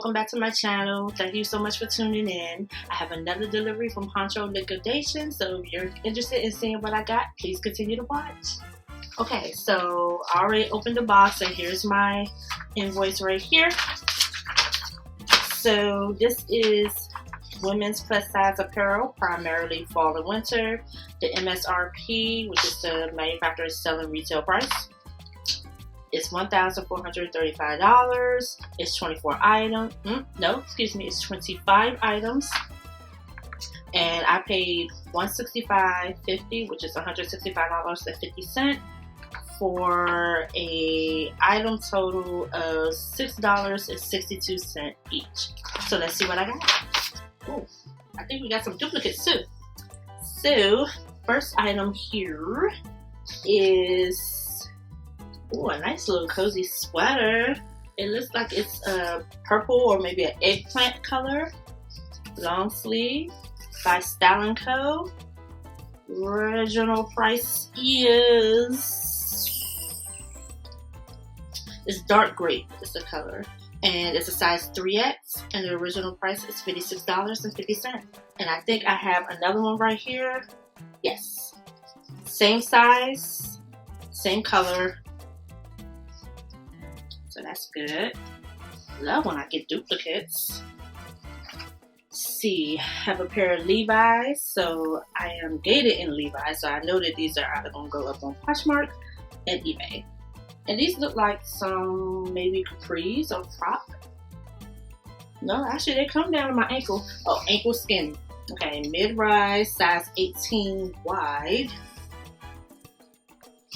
welcome back to my channel. Thank you so much for tuning in. I have another delivery from Honcho Liquidation, so if you're interested in seeing what I got, please continue to watch. Okay, so I already opened the box, and here's my invoice right here. So this is women's plus size apparel, primarily fall and winter. The MSRP, which is the manufacturer's selling retail price, it's $1,435. It's 24 items. It's 25 items. And I paid $165.50, which is $165.50 for a item total of $6.62 each. So let's see what I got. Oh, I think we got some duplicates too. So first item here is a nice little cozy sweater. It looks like it's a purple or maybe an eggplant color. Long sleeve by Style & Co. Original price it's dark gray is the color. And it's a size 3X. And the original price is $56.50. And I think I have another one right here. Yes. Same size, same color. So that's good. Love when I get duplicates. Let's see, I have a pair of Levi's. So I am gated in Levi's. So I know that these are either going to go up on Poshmark and eBay. And these look like some maybe capris or crop. No, actually they come down to my ankle. Oh, ankle skinny. Okay, mid-rise, size 18 wide.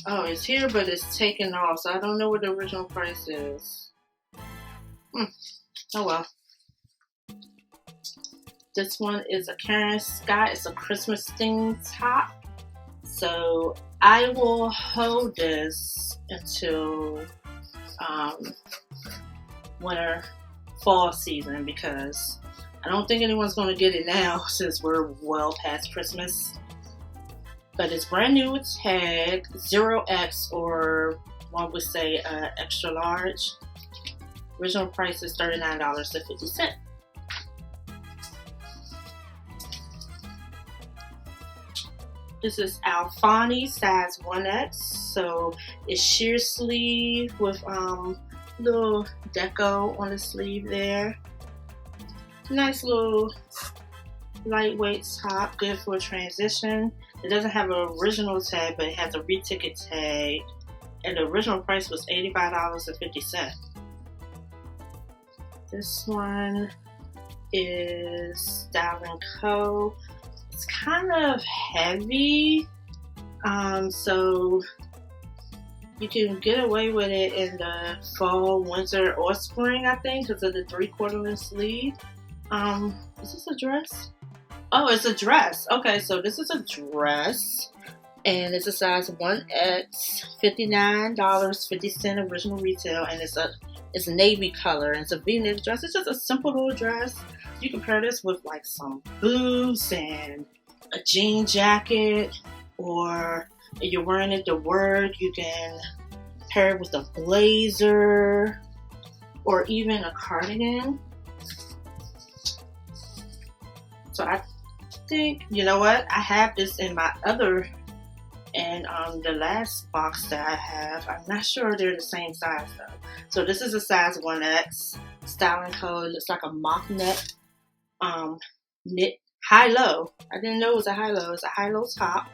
Oh, it's here, but it's taken off, so I don't know what the original price is. Oh well. This one is a Karen Scott. It's a Christmas themed top. So I will hold this until winter, fall season, because I don't think anyone's going to get it now since we're well past Christmas. But it's brand new tag, 0X, or one would say extra large. Original price is $39.50. This is Alfani, size 1X. So it's sheer sleeve with little deco on the sleeve there. Nice little lightweight top, good for a transition. It doesn't have an original tag, but it has a reticket tag, and the original price was $85.50. This one is Style & Co. It's kind of heavy, so you can get away with it in the fall, winter, or spring, I think, because of the 3/4 length sleeve. Is this a dress? Oh, it's a dress. Okay, so this is a dress, and it's a size 1X, $59.50 original retail, and it's a navy color, and it's a V-neck dress. It's just a simple little dress. You can pair this with like some boots and a jean jacket, or if you're wearing it to work, you can pair it with a blazer or even a cardigan. So I think, you know what, I have this in my other, and the last box that I have, I'm not sure they're the same size though. So this is a size 1X, Style & Co. It looks like a mock neck, knit high-low. I didn't know it was a high-low. It's a high-low top.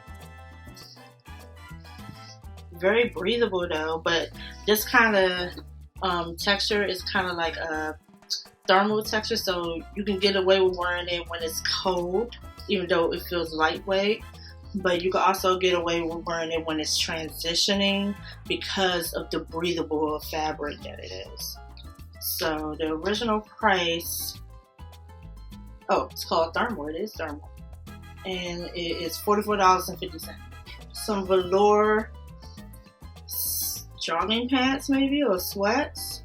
Very breathable though, but this kind of texture is kind of like a thermal texture, so you can get away with wearing it when it's cold, even though it feels lightweight. But you can also get away with wearing it when it's transitioning because of the breathable fabric that it is. So the original price, it's called thermal. It is thermal, and it is $44.50. Some velour jogging pants, maybe, or sweats.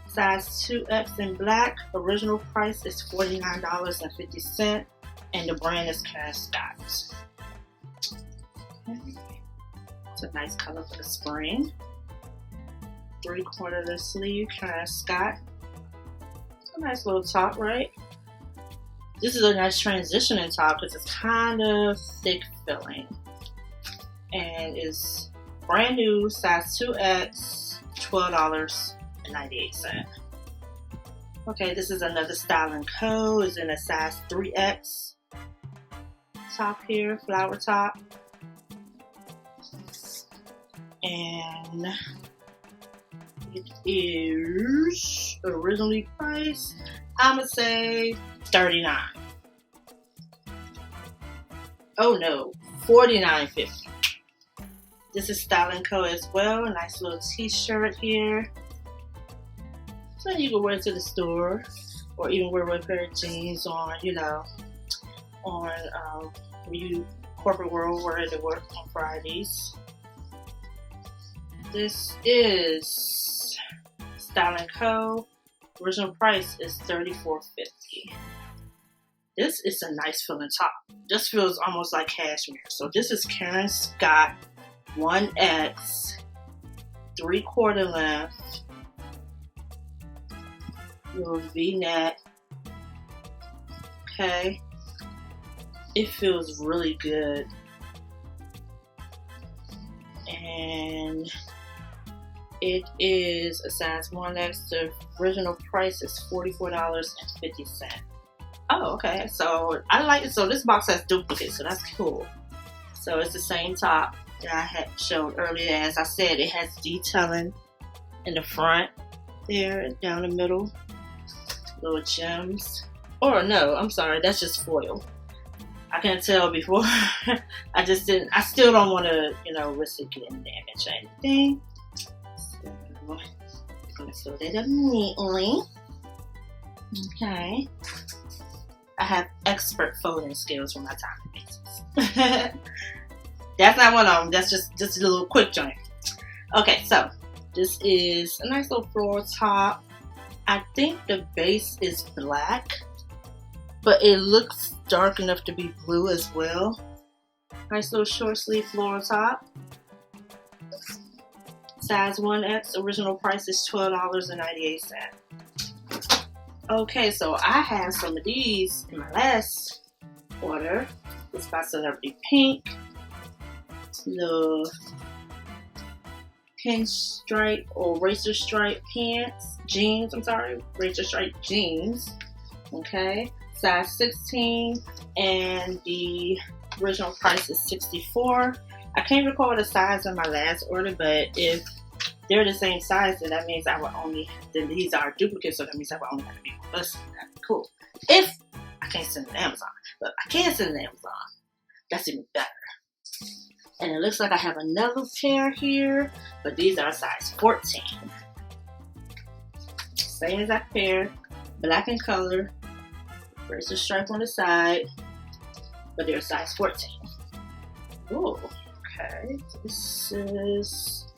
Size 2X in black. Original price is $49.50, and the brand is Karen Scott. It's a nice color for the spring. 3/4 the sleeve, kind of Scott. A nice little top, right? This is a nice transitioning top because it's kind of thick filling. And it's brand new, size 2X, $12.98. Okay, this is another Style & Co. It's in a size 3X. Top here, flower top. And it is originally priced, I'm gonna say $39. Oh no, $49.50. This is Style & Co as well. A nice little t-shirt here. So you can wear it to the store or even wear with a pair of jeans on, you know, on you corporate world wear to work on Fridays. This is Style & Co. Original price is $34.50. This is a nice feeling top. This feels almost like cashmere. So this is Karen Scott 1X 3/4 length. Little V-neck. Okay. It feels really good. And it is a size 1X. The original price is $44.50. Oh, okay. So I like it. So this box has duplicates, so that's cool. So it's the same top that I had showed earlier. As I said, it has detailing in the front there, down the middle, little gems. Or no, I'm sorry, that's just foil. I can't tell before. I still don't want to, you know, risk it getting damaged or anything. So I'm gonna fill that up neatly. Okay. I have expert folding skills for my time basis. That's not one of them. That's just a little quick joint. Okay, so this is a nice little floral top. I think the base is black, but it looks dark enough to be blue as well. Nice little short sleeve floral top. Size 1X. Original price is $12.98. Okay, so I have some of these in my last order. It's by Celebrity Pink. The pinstripe or razor stripe jeans, razor stripe jeans. Okay, size 16, and the original price is $64. I can't recall the size in my last order, but if they're the same size, then that means then these are duplicates, so that means I will only have to be one person. That'd be cool. If I can't send it to Amazon, but I can send it to Amazon, that's even better. And it looks like I have another pair here, but these are size 14. Same exact pair, black in color, razor stripe on the side, but they're size 14. Ooh, okay. This is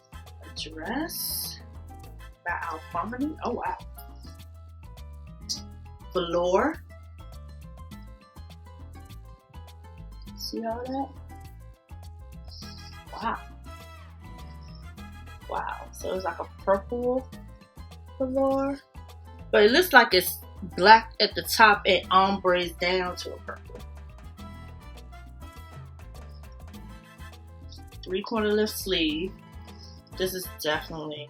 a dress by Alpharmony. Oh wow. Velour. See all that? Wow. Wow. So it's like a purple velour. But it looks like it's black at the top and ombres down to a purple. 3/4 lift sleeve. This is definitely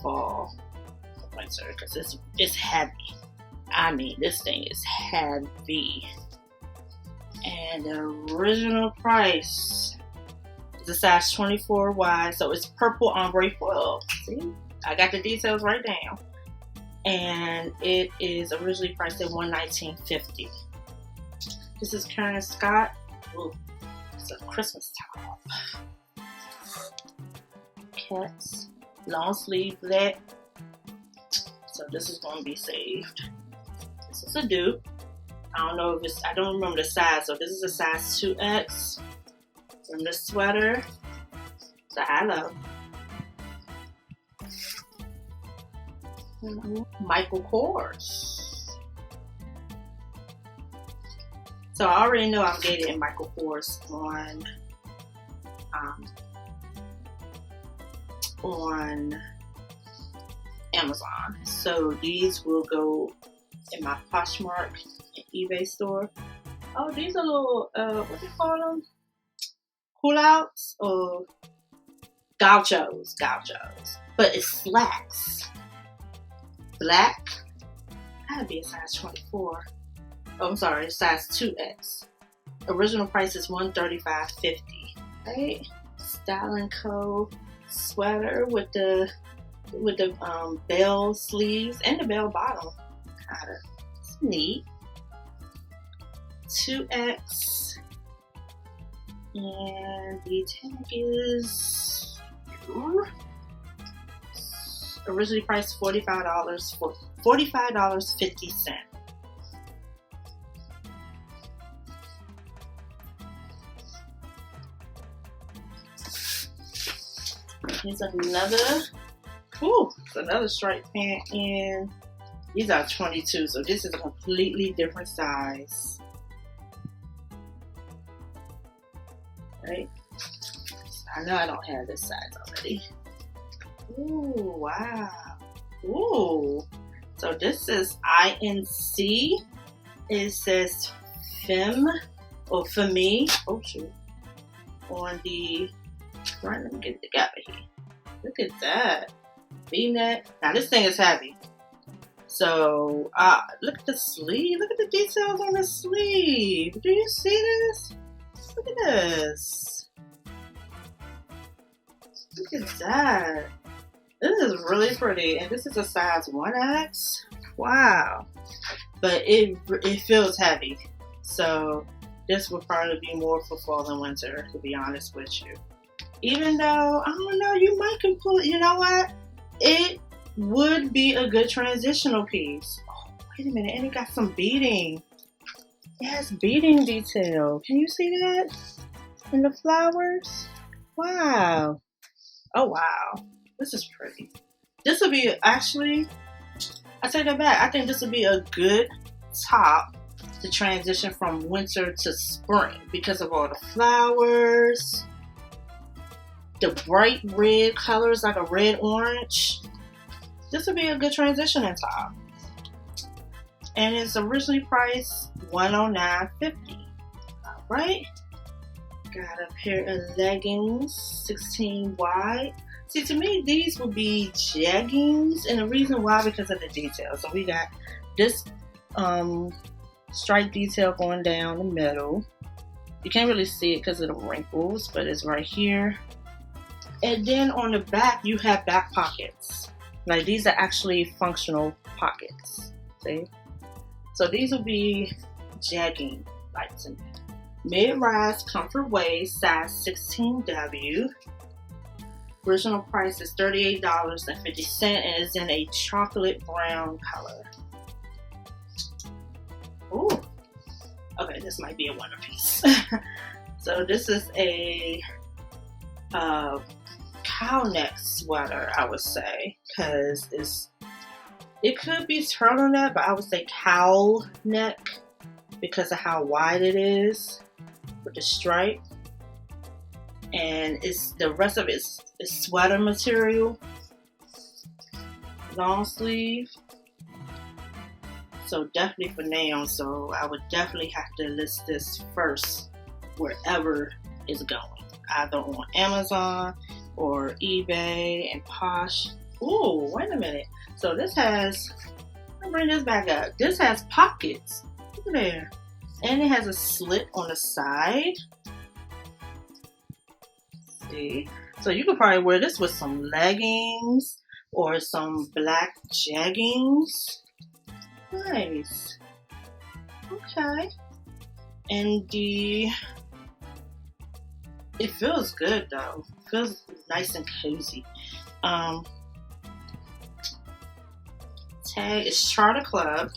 fall winter because it's heavy. I mean, this thing is heavy. And the original price is a size 24 wide, so it's purple ombre foil. See, I got the details right down. And it is originally priced at $119.50. This is Karen Scott. Ooh, it's a Christmas top. Cats, long sleeve lit. So this is going to be saved. This is a dupe. I don't know if I don't remember the size, so this is a size 2X from the sweater. So hello. Michael Kors. So I already know I'm getting Michael Kors on on Amazon. So these will go in my Poshmark and eBay store. Oh, these are little, what do you call them? Pull-outs or gauchos. But it's slacks. Black. Gotta be a size 24. Oh, I'm sorry, size 2X. Original price is $135.50. Right? Style & Co. sweater with the bell sleeves and the bell bottom. Kinda. It's neat. 2X. And the tag is originally priced $45 for $45.50. Here's another striped pant, and these are 22, so this is a completely different size. Right? I know I don't have this size already. Ooh, wow. Ooh. So this is INC. It says Femme or Femme. Oh shoot. On the front, let me get it together here. Look at that. V-neck. Now this thing is heavy. So look at the sleeve. Look at the details on the sleeve. Do you see this? Look at this. Look at that. This is really pretty. And this is a size 1X. Wow. But it feels heavy. So this would probably be more for fall and winter, to be honest with you. Even though, I don't know, you might complete, you know what? It would be a good transitional piece. Oh, wait a minute. And it got some beading. It has beading detail. Can you see that? And the flowers? Wow. Oh, wow. This is pretty. This would be, actually, I take that back. I think this would be a good top to transition from winter to spring because of all the flowers, the bright red colors like a red orange. This would be a good transitioning top. And it's originally priced $109.50. Alright. Got a pair of leggings, 16 wide. See, to me, these would be jeggings, and the reason why, because of the details. So we got this stripe detail going down the middle. You can't really see it because of the wrinkles, but it's right here. And then on the back, you have back pockets. Like, these are actually functional pockets. See? So these will be jegging, like to me. Mid-rise comfort waist, size 16W. Original price is $38.50 and is in a chocolate brown color. Ooh. Okay, this might be a one piece. So this is a cow neck sweater, I would say, because it could be turtleneck, but I would say cow neck because of how wide it is with the stripe. And the rest of it is sweater material, long sleeve. So definitely for now. So I would definitely have to list this first wherever it's going, either on Amazon or eBay and Posh. Ooh, wait a minute. So this has, let me bring this back up. This has pockets. Look at there. And it has a slit on the side. See? So you could probably wear this with some leggings or some black jeggings. Nice. Okay. And it feels good though. It feels nice and cozy. Tag is Charter Club,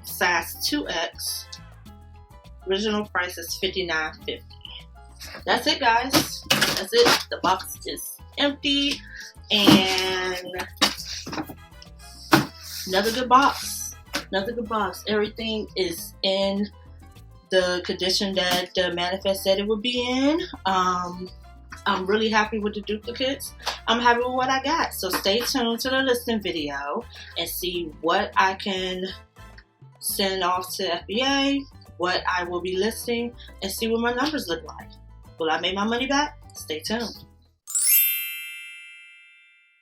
size 2X. Original price is $59.50. That's it, guys. That's it. The box is empty, and another good box. Another good box. Everything is in the condition that the manifest said it would be in. I'm really happy with the duplicates. I'm happy with what I got. So stay tuned to the listing video and see what I can send off to FBA, what I will be listing, and see what my numbers look like. Will I make my money back? Stay tuned.